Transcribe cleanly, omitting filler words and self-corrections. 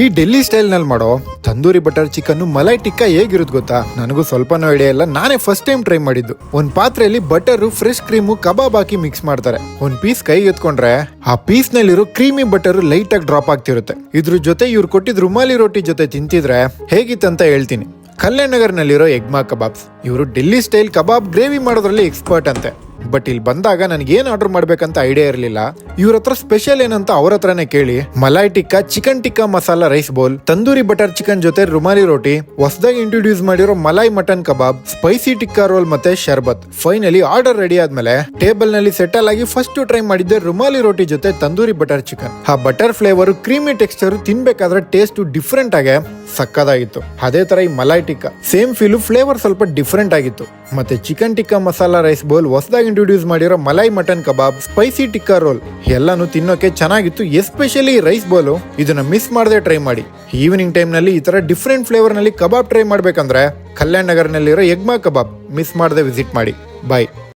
ಈ ಡೆಲ್ಲಿ ಸ್ಟೈಲ್ ನಲ್ಲಿ ಮಾಡೋ ತಂದೂರಿ ಬಟರ್ ಚಿಕನ್ ಮಲೈ ಟಿಕ್ಕಾ ಹೇಗಿರುತ್ತೆ ಗೊತ್ತಾ? ನನಗೂ ಸ್ವಲ್ಪನೂ ಐಡಿಯಾ ಇಲ್ಲ. ನಾನೇ ಫಸ್ಟ್ ಟೈಮ್ ಟ್ರೈ ಮಾಡಿದ್ದು. ಒಂದ್ ಪಾತ್ರೆಯಲ್ಲಿ ಬಟರ್, ಫ್ರೆಶ್ ಕ್ರೀಮು, ಕಬಾಬ್ ಹಾಕಿ ಮಿಕ್ಸ್ ಮಾಡ್ತಾರೆ. ಒಂದ್ ಪೀಸ್ ಕೈಗೆ ಎತ್ಕೊಂಡ್ರೆ ಆ ಪೀಸ್ ನಲ್ಲಿರೋ ಕ್ರೀಮಿ ಬಟರ್ ಲೈಟ್ ಆಗಿ ಡ್ರಾಪ್ ಆಗ್ತಿರುತ್ತೆ. ಇದ್ರ ಜೊತೆ ಇವ್ರು ಕೊಟ್ಟಿದ್ ರುಮಾಲಿ ರೋಟಿ ಜೊತೆ ತಿಂತಿದ್ರೆ ಹೇಗಿತ್ತಂತ ಹೇಳ್ತೀನಿ. ಕಲ್ಯಾಣ್ ನಗರ್ ನಲ್ಲಿರೋ ಎಗ್ಮಾ ಕಬಾಬ್ಸ್. ಇವರು ಡೆಲ್ಲಿ ಸ್ಟೈಲ್ ಕಬಾಬ್ ಗ್ರೇವಿ ಮಾಡೋದ್ರಲ್ಲಿ ಎಕ್ಸ್ಪರ್ಟ್ ಅಂತೆ. ಬಟ್ ಇಲ್ಲಿ ಬಂದಾಗ ನನಗೆ ಏನ್ ಆರ್ಡರ್ ಮಾಡ್ಬೇಕಂತ ಐಡಿಯಾ ಇರಲಿಲ್ಲ. ಇವ್ರ ಹತ್ರ ಸ್ಪೆಷಲ್ ಏನಂತ ಅವ್ರ ಹತ್ರನೇ ಕೇಳಿ malai tikka, chicken tikka masala rice bowl, tandoori butter chicken ಜೊತೆ ರುಮಾಲಿ ರೋಟಿ, ಹೊಸದಾಗಿ ಇಂಟ್ರೊಡ್ಯೂಸ್ ಮಾಡಿರೋ malai mutton kebab, spicy tikka roll ಮತ್ತೆ ಶರ್ಬತ್. ಫೈನಲಿ ಆರ್ಡರ್ ರೆಡಿ ಆದ್ಮೇಲೆ ಟೇಬಲ್ ನಲ್ಲಿ ಸೆಟಲ್ ಆಗಿ ಫಸ್ಟ್ ಟ್ರೈ ಮಾಡಿದ್ದೆ ರುಮಾಲಿ ರೋಟಿ ಜೊತೆ ತಂದೂರಿ ಬಟರ್ ಚಿಕನ್. ಆ ಬಟರ್ ಫ್ಲೇವರ್, ಕ್ರೀಮಿ ಟೆಕ್ಸ್ಚರ್ ತಿನ್ಬೇಕಾದ್ರೆ ಟೇಸ್ಟ್ ಡಿಫ್ರೆಂಟ್ ಆಗಿ ಸಕ್ಕದಾಗಿತ್ತು. ಅದೇ ತರ ಈ malai tikka same feel, flavour ಸ್ವಲ್ಪ ಡಿಫ್ರೆಂಟ್ ಆಗಿತ್ತು. ಮತ್ತೆ chicken tikka masala rice bowl, ಹೊಸದಾಗಿ ಇಂಟ್ರೊಡ್ಯೂಸ್ ಮಾಡಿರೋ malai mutton kebab, spicy tikka roll ಎಲ್ಲಾನು ತಿನ್ನೋಕೆ ಚೆನ್ನಾಗಿತ್ತು. ಎಸ್ಪೆಷಲಿ ರೈಸ್ ಬೌಲ್ ಇದನ್ನ ಮಿಸ್ ಮಾಡದೆ ಟ್ರೈ ಮಾಡಿ. ಈವ್ನಿಂಗ್ ಟೈಮ್ ನಲ್ಲಿ ಈ ತರ ಡಿಫ್ರೆಂಟ್ ಫ್ಲೇವರ್ ನಲ್ಲಿ ಕಬಾಬ್ ಟ್ರೈ ಮಾಡ್ಬೇಕಂದ್ರೆ ಕಲ್ಯಾಣ್ ನಗರ್ ನಲ್ಲಿರೋ ಎಗ್ಮಾ ಕಬಾಬ್ ಮಿಸ್ ಮಾಡದೆ ವಿಸಿಟ್ ಮಾಡಿ. ಬಾಯ್.